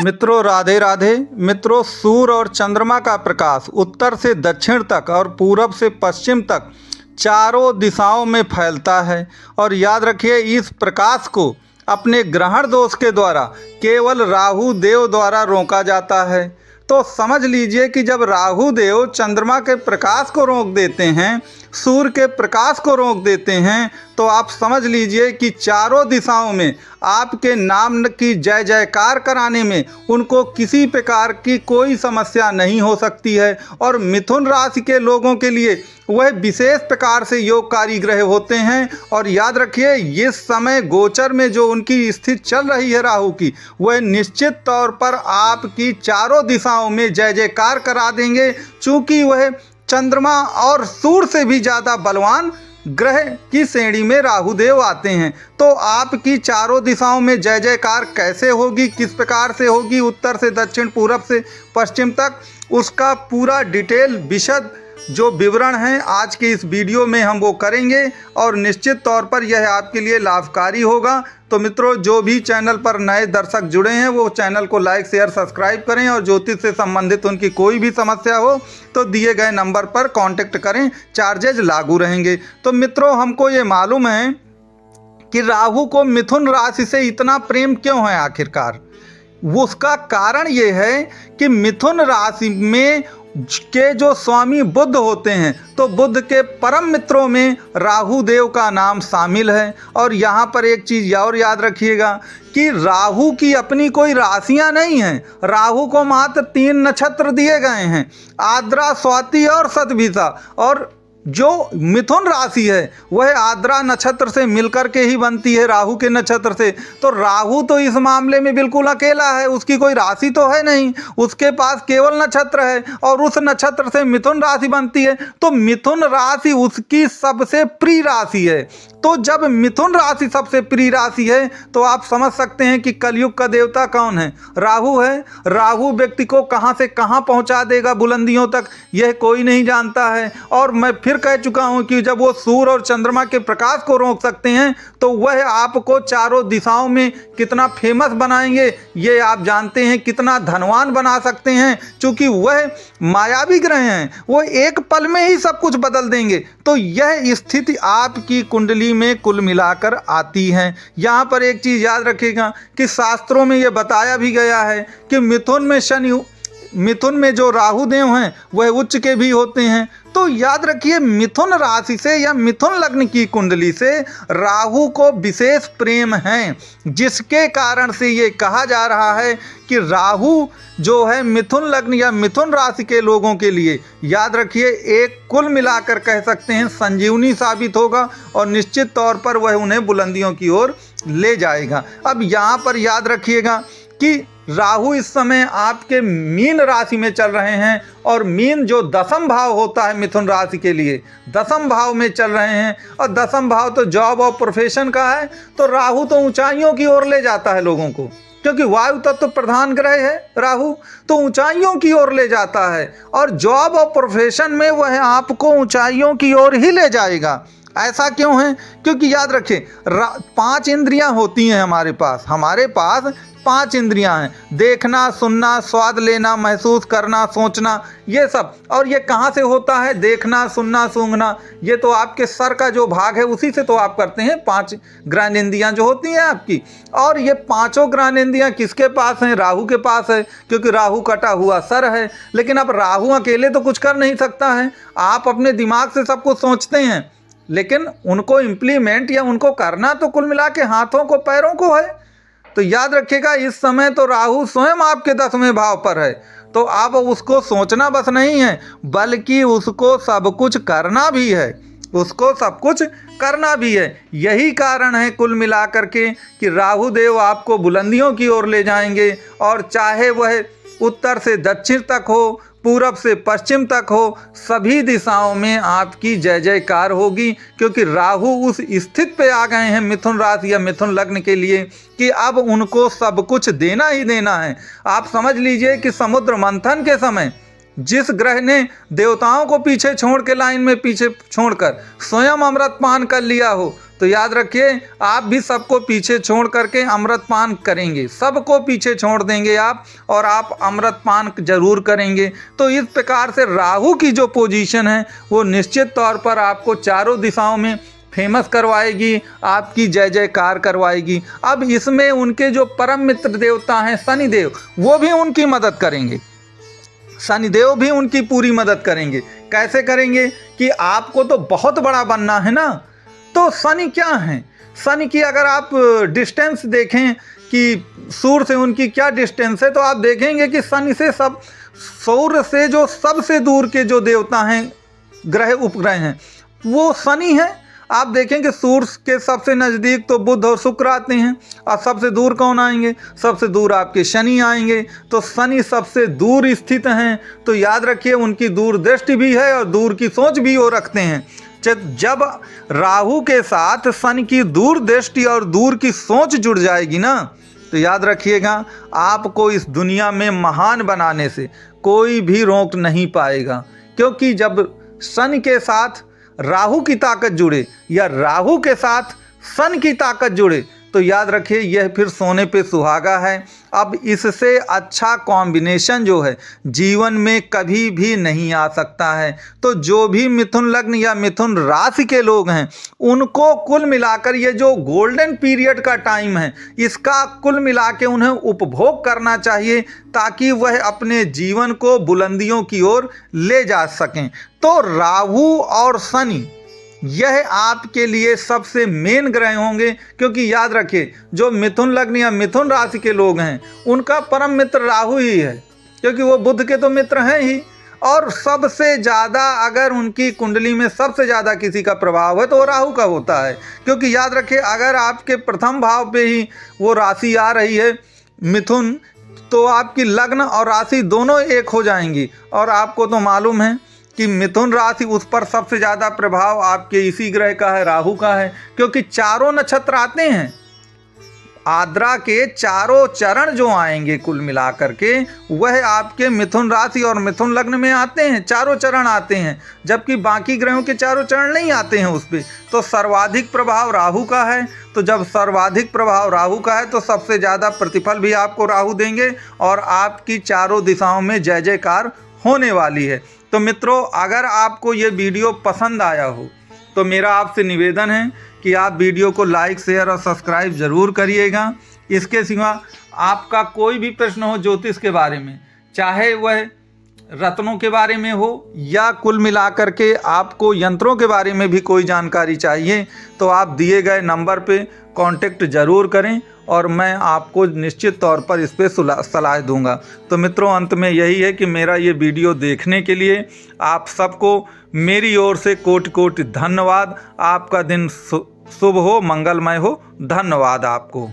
मित्रों राधे राधे। मित्रों, सूर्य और चंद्रमा का प्रकाश उत्तर से दक्षिण तक और पूरब से पश्चिम तक चारों दिशाओं में फैलता है। और याद रखिए, इस प्रकाश को अपने ग्रहण दोष के द्वारा केवल राहु देव द्वारा रोका जाता है। तो समझ लीजिए कि जब राहु देव चंद्रमा के प्रकाश को रोक देते हैं, सूर्य के प्रकाश को रोक देते हैं, तो आप समझ लीजिए कि चारों दिशाओं में आपके नाम की जय जयकार कराने में उनको किसी प्रकार की कोई समस्या नहीं हो सकती है। और मिथुन राशि के लोगों के लिए वह विशेष प्रकार से योगकारी ग्रह होते हैं। और याद रखिए, इस समय गोचर में जो उनकी स्थिति चल रही है राहु की, वह निश्चित तौर पर आपकी चारों दिशाओं में जय जयकार करा देंगे, चूँकि वह चंद्रमा और सूर्य से भी ज़्यादा बलवान ग्रह की श्रेणी में राहु देव आते हैं। तो आपकी चारों दिशाओं में जय जयकार कैसे होगी, किस प्रकार से होगी, उत्तर से दक्षिण, पूरब से पश्चिम तक, उसका पूरा डिटेल विशद जो विवरण है आज के इस वीडियो में हम वो करेंगे और निश्चित तौर पर यह आपके लिए लाभकारी होगा। तो मित्रों, जो भी चैनल पर नए दर्शक जुड़े हैं वो चैनल को लाइक शेयर सब्सक्राइब करें, और ज्योतिष से संबंधित उनकी कोई भी समस्या हो तो दिए गए नंबर पर कांटेक्ट करें, चार्जेज लागू रहेंगे। तो मित्रों, हमको ये मालूम है कि राहु को मिथुन राशि से इतना प्रेम क्यों है आखिरकार। उसका कारण ये है कि मिथुन राशि में के जो स्वामी बुध होते हैं, तो बुध के परम मित्रों में राहु देव का नाम शामिल है। और यहाँ पर एक चीज़ और याद रखिएगा कि राहु की अपनी कोई राशियाँ नहीं हैं। राहु को मात्र 3 नक्षत्र दिए गए हैं, आद्रा, स्वाति और शतभिषा। और जो मिथुन राशि है वह आद्रा नक्षत्र से मिलकर के ही बनती है, राहु के नक्षत्र से। तो राहु तो इस मामले में बिल्कुल अकेला है, उसकी कोई राशि तो है नहीं, उसके पास केवल नक्षत्र है और उस नक्षत्र से मिथुन राशि बनती है। तो मिथुन राशि उसकी सबसे प्रिय राशि है। तो जब मिथुन राशि सबसे प्रिय राशि है तो आप समझ सकते हैं कि कलयुग का देवता कौन है, राहु है। राहु व्यक्ति को कहां से कहां पहुंचा देगा बुलंदियों तक, यह कोई नहीं जानता है। और मैं फिर कह चुका हूं कि जब वो सूर्य और चंद्रमा के प्रकाश को रोक सकते हैं तो वह आपको चारों दिशाओं में कितना फेमस बनाएंगे ये आप जानते हैं, कितना धनवान बना सकते हैं, क्योंकि वह मायावी ग्रह हैं, वो एक पल में ही सब कुछ बदल देंगे। तो यह स्थिति आपकी कुंडली में कुल मिलाकर आती है। यहाँ पर एक चीज़ याद रखिएगा कि शास्त्रों में यह बताया भी गया है कि मिथुन में जो राहु देव हैं वह उच्च के भी होते हैं। तो याद रखिए, मिथुन राशि से या मिथुन लग्न की कुंडली से राहु को विशेष प्रेम है, जिसके कारण से ये कहा जा रहा है कि राहु जो है मिथुन लग्न या मिथुन राशि के लोगों के लिए, याद रखिए, एक कुल मिलाकर कह सकते हैं संजीवनी साबित होगा और निश्चित तौर पर वह उन्हें बुलंदियों की ओर ले जाएगा। अब यहाँ पर याद रखिएगा कि राहु इस समय आपके मीन राशि में चल रहे हैं, और मीन जो दसम भाव होता है मिथुन राशि के लिए, दसम भाव में चल रहे हैं। और दसम भाव तो जॉब और प्रोफेशन का है। तो राहु तो ऊंचाइयों की ओर ले जाता है लोगों को, क्योंकि वायु तत्व प्रधान ग्रह है राहु, तो ऊंचाइयों की ओर ले जाता है। और जॉब और प्रोफेशन में वह आपको ऊंचाइयों की ओर ही ले जाएगा। ऐसा क्यों है? क्योंकि याद रखें, 5 इंद्रियां होती हैं हमारे पास 5 इंद्रियां हैं, देखना, सुनना, स्वाद लेना, महसूस करना, सोचना, ये सब। और ये कहाँ से होता है? देखना, सुनना, सूंघना, ये तो आपके सर का जो भाग है उसी से तो आप करते हैं। 5 ज्ञानेंद्रियां जो होती हैं आपकी, और ये 5 ज्ञानेंद्रियां किसके पास हैं? राहु के पास है, क्योंकि राहु कटा हुआ सर है। लेकिन अब राहु अकेले तो कुछ कर नहीं सकता है। आप अपने दिमाग से सब कुछ सोचते हैं, लेकिन उनको इम्प्लीमेंट या उनको करना तो कुल मिला के हाथों को, पैरों को है। तो याद रखिएगा, इस समय तो राहु स्वयं आपके 10वें भाव पर है। तो अब उसको सोचना बस नहीं है, बल्कि उसको सब कुछ करना भी है, उसको सब कुछ करना भी है। यही कारण है कुल मिलाकर के कि राहु देव आपको बुलंदियों की ओर ले जाएंगे। और चाहे वह उत्तर से दक्षिण तक हो, पूरब से पश्चिम तक हो, सभी दिशाओं में आपकी जय जयकार होगी, क्योंकि राहु उस स्थिति पे आ गए हैं मिथुन राशि या मिथुन लग्न के लिए कि अब उनको सब कुछ देना ही देना है। आप समझ लीजिए कि समुद्र मंथन के समय जिस ग्रह ने देवताओं को पीछे छोड़ के लाइन में पीछे छोड़कर स्वयं अमृत पान कर लिया हो, तो याद रखिए आप भी सबको पीछे छोड़ करके अमृत पान करेंगे, सबको पीछे छोड़ देंगे आप, और आप अमृत पान जरूर करेंगे। तो इस प्रकार से राहु की जो पोजीशन है वो निश्चित तौर पर आपको चारों दिशाओं में फेमस करवाएगी, आपकी जय जयकार करवाएगी। अब इसमें उनके जो परम मित्र देवता हैं शनिदेव, वो भी उनकी मदद करेंगे, शनिदेव भी उनकी पूरी मदद करेंगे। कैसे करेंगे कि आपको तो बहुत बड़ा बनना है ना, तो शनि क्या है, शनि की अगर आप डिस्टेंस देखें कि सूर्य से उनकी क्या डिस्टेंस है, तो आप देखेंगे कि शनि से सब सूर्य से जो सबसे दूर के जो देवता हैं, ग्रह उपग्रह हैं, वो शनि है। आप देखेंगे सूर्य के सबसे नज़दीक तो बुध और शुक्र आते हैं, और सबसे दूर कौन आएंगे, सबसे दूर आपके शनि आएंगे। तो शनि सबसे दूर स्थित हैं, तो याद रखिए उनकी दूरदृष्टि भी है और दूर की सोच भी वो रखते हैं। जब राहु के साथ शनि की दूरदृष्टि और दूर की सोच जुड़ जाएगी ना, तो याद रखिएगा आपको इस दुनिया में महान बनाने से कोई भी रोक नहीं पाएगा। क्योंकि जब शनि के साथ राहु की ताकत जुड़े या राहु के साथ सन की ताकत जुड़े, तो याद रखिए यह फिर सोने पे सुहागा है। अब इससे अच्छा कॉम्बिनेशन जो है जीवन में कभी भी नहीं आ सकता है। तो जो भी मिथुन लग्न या मिथुन राशि के लोग हैं, उनको कुल मिलाकर ये जो गोल्डन पीरियड का टाइम है, इसका कुल मिला के उन्हें उपभोग करना चाहिए, ताकि वह अपने जीवन को बुलंदियों की ओर ले जा सकें। तो राहु और शनि यह आपके लिए सबसे मेन ग्रह होंगे। क्योंकि याद रखिए जो मिथुन लग्न या मिथुन राशि के लोग हैं, उनका परम मित्र राहु ही है, क्योंकि वो बुध के तो मित्र हैं ही। और सबसे ज़्यादा अगर उनकी कुंडली में सबसे ज़्यादा किसी का प्रभाव है तो वो राहु का होता है। क्योंकि याद रखिए अगर आपके प्रथम भाव पे ही वो राशि आ रही है मिथुन, तो आपकी लग्न और राशि दोनों एक हो जाएंगी। और आपको तो मालूम है कि मिथुन राशि, उस पर सबसे ज़्यादा प्रभाव आपके इसी ग्रह का है, राहु का है। क्योंकि चारों नक्षत्र आते हैं, आद्रा के चारों चरण जो आएंगे कुल मिलाकर के, वह आपके मिथुन राशि और मिथुन लग्न में आते हैं, चारों चरण आते हैं, जबकि बाकी ग्रहों के चारों चरण नहीं आते हैं उस पर। तो सर्वाधिक प्रभाव राहु का है। तो जब सर्वाधिक प्रभाव राहु का है तो सबसे ज़्यादा प्रतिफल भी आपको राहु देंगे, और आपकी चारों दिशाओं में जय जयकार होने वाली है। तो मित्रों, अगर आपको ये वीडियो पसंद आया हो तो मेरा आपसे निवेदन है कि आप वीडियो को लाइक, शेयर और सब्सक्राइब ज़रूर करिएगा। इसके सिवा आपका कोई भी प्रश्न हो ज्योतिष के बारे में, चाहे वह रत्नों के बारे में हो या कुल मिलाकर के आपको यंत्रों के बारे में भी कोई जानकारी चाहिए, तो आप दिए गए नंबर पे कांटेक्ट ज़रूर करें और मैं आपको निश्चित तौर पर इस पर सलाह दूंगा। तो मित्रों, अंत में यही है कि मेरा ये वीडियो देखने के लिए आप सबको मेरी ओर से कोटि कोटि धन्यवाद। आपका दिन शुभ हो, मंगलमय हो। धन्यवाद आपको।